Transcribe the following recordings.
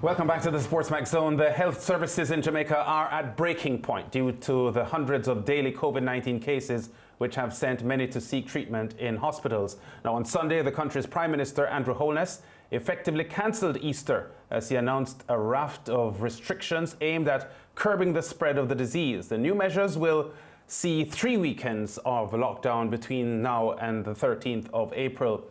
Welcome back to the SportsMax Zone. The health services in Jamaica are at breaking point due to the hundreds of daily COVID-19 cases which have sent many to seek treatment in hospitals. Now on Sunday, the country's Prime Minister, Andrew Holness, effectively cancelled Easter as he announced a raft of restrictions aimed at curbing the spread of the disease. The new measures will see 3 weekends of lockdown between now and the 13th of April.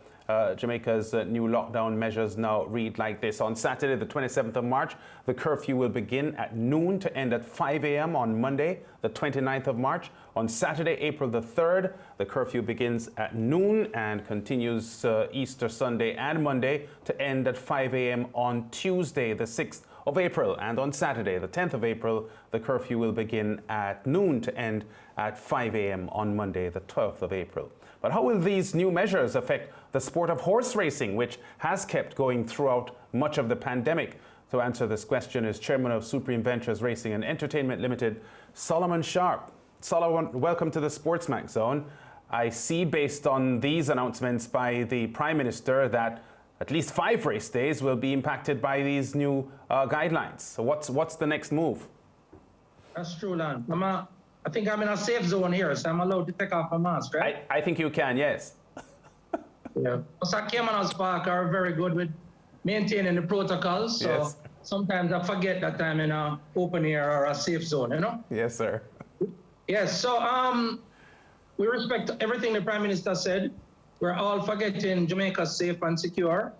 Jamaica's new lockdown measures now read like this. On Saturday, the 27th of March, the curfew will begin at noon to end at 5 a.m. on Monday, the 29th of March. On Saturday, April the 3rd, the curfew begins at noon and continues Easter Sunday and Monday to end at 5 a.m. on Tuesday, the 6th of April. And on Saturday, the 10th of April, the curfew will begin at noon to end at 5 a.m. on Monday, the 12th of April. But how will these new measures affect the sport of horse racing, which has kept going throughout much of the pandemic? To answer this question is Chairman of Supreme Ventures Racing and Entertainment Limited, Solomon Sharpe. Solomon, welcome to the SportsMax Zone. I see, based on these announcements by the Prime Minister, that at least 5 race days will be impacted by these new guidelines. So what's the next move? That's true, Lan. I think I'm in a safe zone here, so I'm allowed to take off my mask, right? I think you can, yes. Yeah. So Caymanas Park are very good with maintaining the protocols. So yes. Sometimes I forget that I'm in an open air or a safe zone, you know? Yes, sir. Yes, so we respect everything the Prime Minister said. We're all for getting Jamaica safe and secure.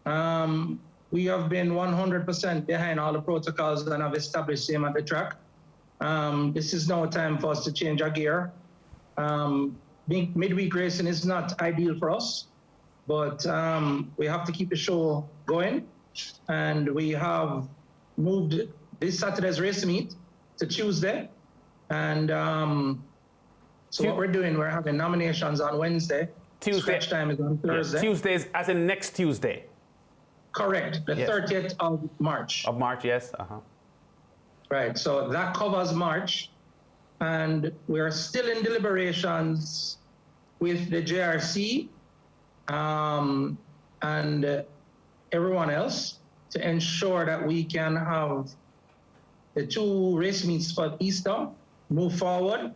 We have been 100% behind all the protocols that have established same at the track. This is now time for us to change our gear. Midweek racing is not ideal for us, but we have to keep the show going. And we have moved this Saturday's race meet to Tuesday. And so what we're doing, we're having nominations on Wednesday. Tuesday. Stretch time is on Thursday. Yes. Tuesdays, as in next Tuesday. Correct, the Yes. 30th of March. Of March, yes. Right, so that covers March. And we're still in deliberations with the JRC and everyone else to ensure that we can have the 2 race meets for Easter move forward,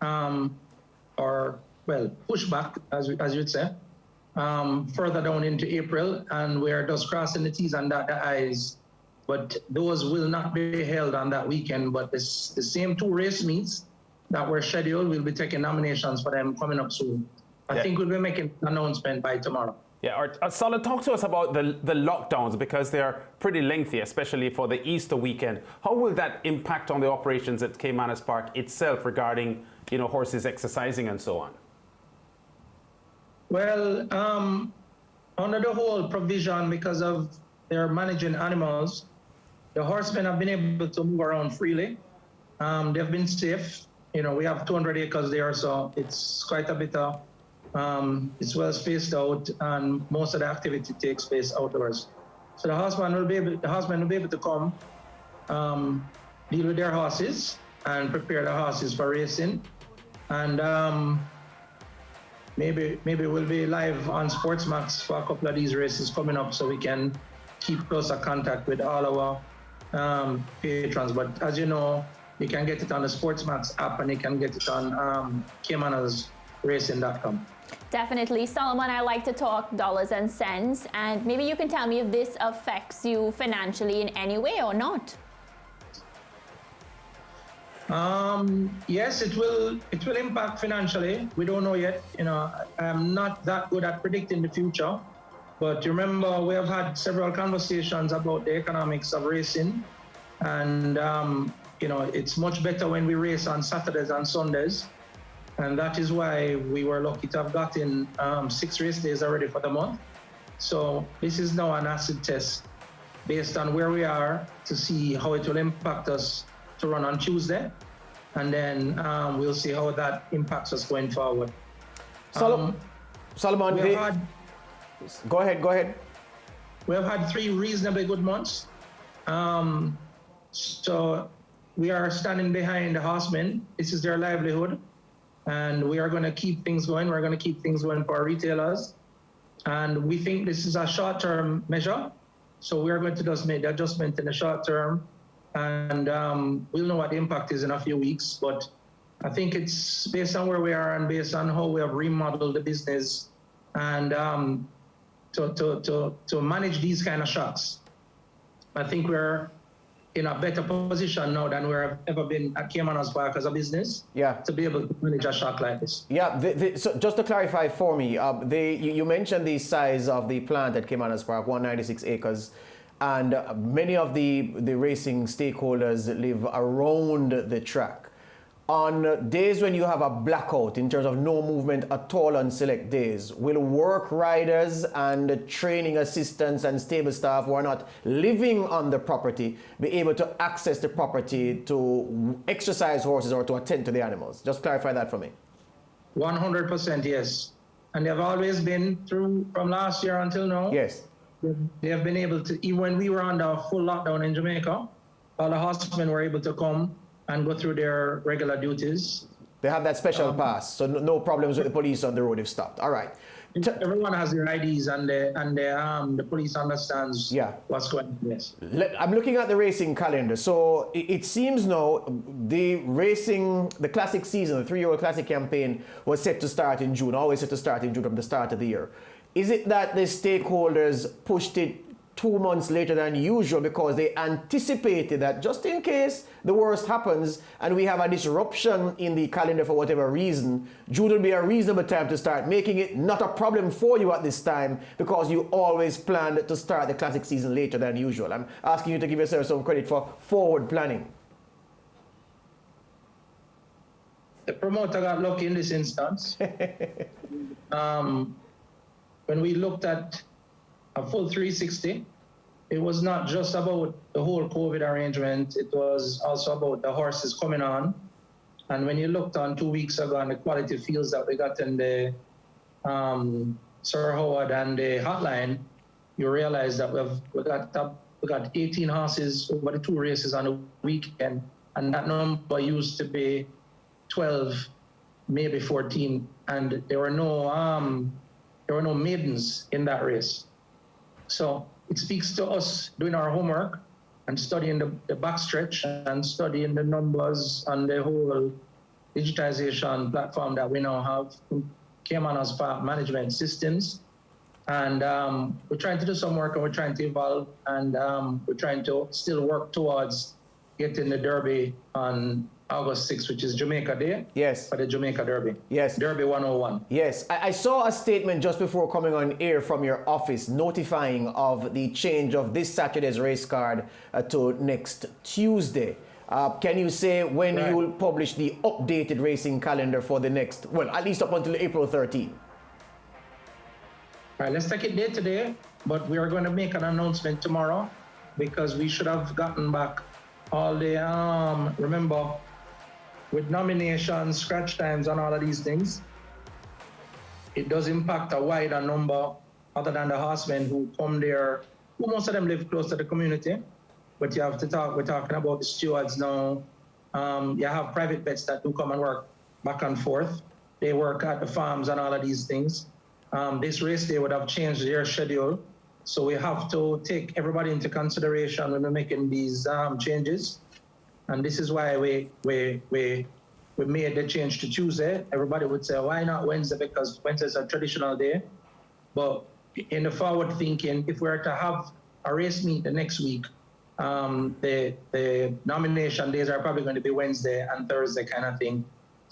or, well, push back, as you'd say, further down into April. And we're just crossing the T's and dot the I's. But those will not be held on that weekend. But the same 2 race meets that were scheduled, we'll be taking nominations for them coming up soon. I think we'll be making an announcement by tomorrow. Yeah, Solid, talk to us about the lockdowns, because they're pretty lengthy, especially for the Easter weekend. How will that impact on the operations at Caymanas Park itself regarding, horses exercising and so on? Well, under the whole provision, because of their managing animals, the horsemen have been able to move around freely. They've been safe. We have 200 acres there, so it's quite a bit of, it's well spaced out, and most of the activity takes place outdoors. So the horsemen will be able to come, deal with their horses and prepare the horses for racing. And maybe we'll be live on SportsMax for a couple of these races coming up, so we can keep closer contact with all our patrons. But as you know, you can get it on the SportsMax app, and you can get it on CaymanasRacing.com. Definitely. Solomon, I like to talk dollars and cents, and maybe you can tell me if this affects you financially in any way or not. Yes, it will impact financially. We don't know yet. I'm not that good at predicting the future. But remember, we have had several conversations about the economics of racing. And, it's much better when we race on Saturdays and Sundays. And that is why we were lucky to have gotten 6 race days already for the month. So this is now an acid test based on where we are to see how it will impact us to run on Tuesday. And then we'll see how that impacts us going forward. Solomon, go ahead. We have had 3 reasonably good months. So we are standing behind the horsemen. This is their livelihood. And we are going to keep things going. We're going to keep things going for our retailers. And we think this is a short-term measure. So we're going to just make the adjustment in the short term, and we'll know what the impact is in a few weeks. But I think it's based on where we are and based on how we have remodeled the business, and to manage these kind of shocks. I think we're in a better position now than we've ever been at Caymanas Park as a business. Yeah. To be able to manage a shock like this. Yeah, so just to clarify for me, you mentioned the size of the plant at Caymanas Park, 196 acres, and many of the racing stakeholders live around the track. On days when you have a blackout in terms of no movement at all on select days, will work riders and training assistants and stable staff who are not living on the property be able to access the property to exercise horses or to attend to the animals? Just clarify that for me. 100% yes. And they've always been through from last year until now. Yes. They have been able to, even when we were under full lockdown in Jamaica, all the horsemen were able to come and go through their regular duties. They have that special pass, so no problems with the police on the road if stopped. All right. Everyone has their IDs, and the police understands what's going on. Yes. I'm looking at the racing calendar. So it seems now the classic season, the 3-year-old classic campaign was set to start in June, always set to start in June from the start of the year. Is it that the stakeholders pushed it 2 months later than usual because they anticipated that just in case the worst happens and we have a disruption in the calendar for whatever reason, June will be a reasonable time to start, making it not a problem for you at this time because you always planned to start the classic season later than usual? I'm asking you to give yourself some credit for forward planning. The promoter got lucky in this instance. When we looked at a full 360, it was not just about the whole COVID arrangement, it was also about the horses coming on. And when you looked on 2 weeks ago on the quality fields that we got in the Sir Howard and the Hotline, you realize that we got 18 horses over the 2 races on the weekend, and that number used to be 12, maybe 14, and there were no maidens in that race. So it speaks to us doing our homework and studying the backstretch and studying the numbers and the whole digitization platform that we now have, Caymanas Park management systems. And we're trying to do some work and we're trying to evolve, and we're trying to still work towards getting the Derby on August 6th, which is Jamaica Day. Yes. For the Jamaica Derby. Yes. Derby 101. Yes. I saw a statement just before coming on air from your office notifying of the change of this Saturday's race card to next Tuesday. Can you say when you will publish the updated racing calendar for the next, well, at least up until April 13? All right, let's take it day to day, but we are going to make an announcement tomorrow because we should have gotten back all the, remember, with nominations, scratch times, and all of these things, it does impact a wider number other than the horsemen who come there, who most of them live close to the community. But you have to talk, we're talking about the stewards now. You have private vets that do come and work back and forth. They work at the farms and all of these things. This race day would have changed their schedule. So we have to take everybody into consideration when we're making these changes. And this is why we made the change to Tuesday. Everybody would say, why not Wednesday? Because Wednesday is a traditional day. But in the forward thinking, if we were to have a race meet the next week, the nomination days are probably going to be Wednesday and Thursday kind of thing.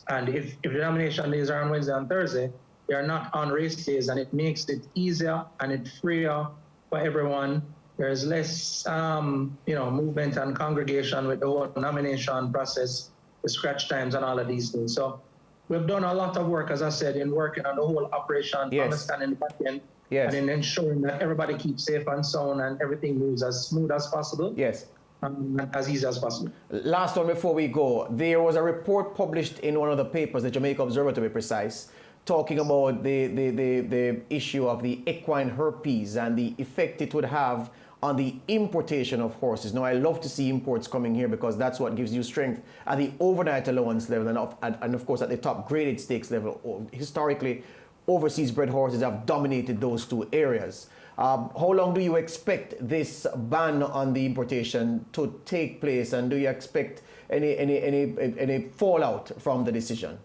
And if the nomination days are on Wednesday and Thursday, they are not on race days, and it makes it easier and it freer for everyone. There's less, movement and congregation with the whole nomination process, the scratch times and all of these things. So we've done a lot of work, as I said, in working on the whole operation, understanding the back end, and in ensuring that everybody keeps safe and sound and everything moves as smooth as possible. Yes. And as easy as possible. Last one before we go. There was a report published in one of the papers, the Jamaica Observer to be precise, talking about the issue of the equine herpes and the effect it would have on the importation of horses. Now, I love to see imports coming here because that's what gives you strength at the overnight allowance level and of course at the top graded stakes level. Historically, overseas bred horses have dominated those 2 areas. How long do you expect this ban on the importation to take place, and do you expect any fallout from the decision?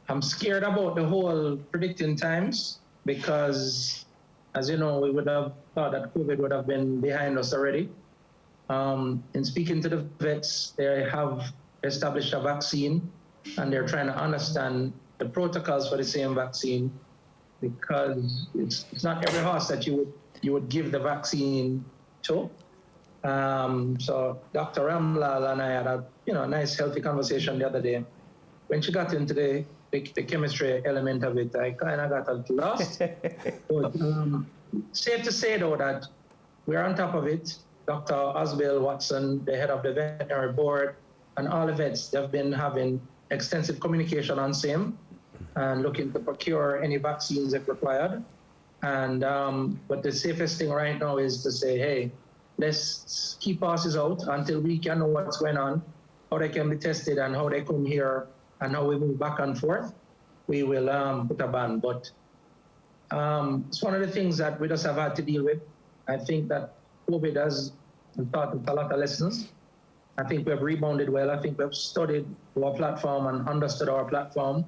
I'm scared about the whole predicting times because, as you know, we would have thought that COVID would have been behind us already. In speaking to the vets, they have established a vaccine and they're trying to understand the protocols for the same vaccine, because it's not every horse that you would give the vaccine to. So Dr. Ramlal and I had a nice healthy conversation the other day. When she got into the chemistry element of it, I kind of got a little lost. But safe to say though that we're on top of it. Dr. Osbel Watson, the head of the veterinary board, and all the vets, they've been having extensive communication on same and looking to procure any vaccines if required. And but the safest thing right now is to say, hey, let's keep horses out until we can know what's going on, how they can be tested and how they come here and how we move back and forth. We will put a ban. But it's one of the things that we just have had to deal with. I think that COVID has taught us a lot of lessons. I think we have rebounded well. I think we have studied our platform and understood our platform.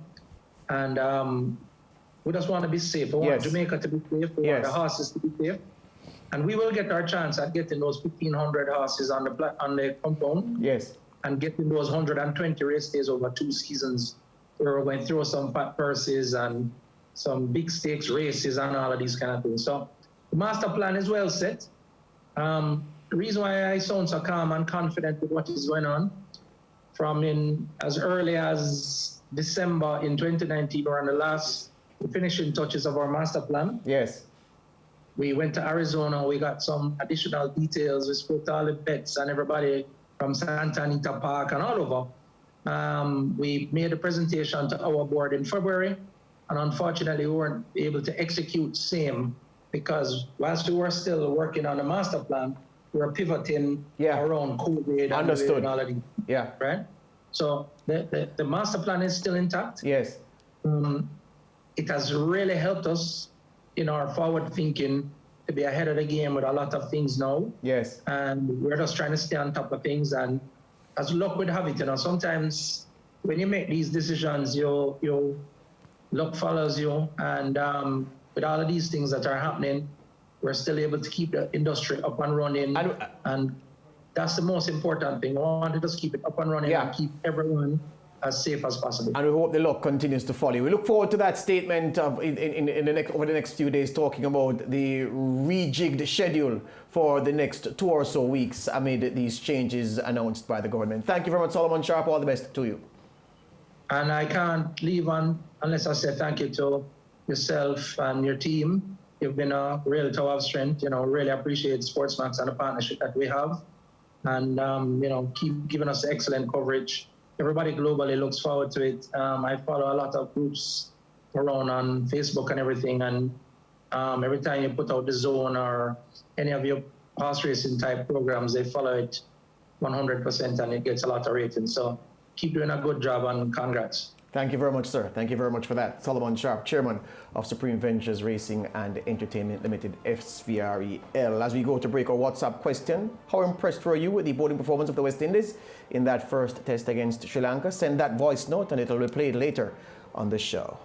And we just want to be safe. We want Jamaica to be safe. We want the horses to be safe. And we will get our chance at getting those 1,500 horses on the compound. Yes. And getting those 120 race days over 2 seasons. We're going to throw some fat purses and some big stakes races and all of these kind of things. So the master plan is well set. The reason why I sound so calm and confident with what is going on, from in as early as December in 2019, we're on the finishing touches of our master plan. Yes. We went to Arizona, we got some additional details. We spoke to all the vets and everybody from Santa Anita Park and all over. We made a presentation to our board in February, and unfortunately we weren't able to execute same because whilst we were still working on the master plan, we were pivoting around COVID and all of these. Yeah. Right? So the master plan is still intact. Yes. It has really helped us in our forward thinking to be ahead of the game with a lot of things now. Yes. And we're just trying to stay on top of things. And as luck would have it, sometimes when you make these decisions, you luck follows you. And with all of these things that are happening, we're still able to keep the industry up and running. And that's the most important thing. We want to just keep it up and running and keep everyone as safe as possible. And we hope the luck continues to follow. We look forward to that statement over the next few days, talking about the rejigged schedule for the next 2 or so weeks amid these changes announced by the government. Thank you very much, Solomon Sharpe. All the best to you. And I can't leave on unless I say thank you to yourself and your team. You've been a real tower of strength. Really appreciate SportsMax and the partnership that we have. And, keep giving us excellent coverage. Everybody globally looks forward to it. I follow a lot of groups around on Facebook and everything. And every time you put out the Zone or any of your horse racing type programs, they follow it 100% and it gets a lot of ratings. So keep doing a good job and congrats. Thank you very much, sir. Thank you very much for that. Solomon Sharpe, Chairman of Supreme Ventures Racing and Entertainment Limited, SVREL. As we go to break, our WhatsApp question: how impressed were you with the bowling performance of the West Indies in that first test against Sri Lanka? Send that voice note and it'll be played later on the show.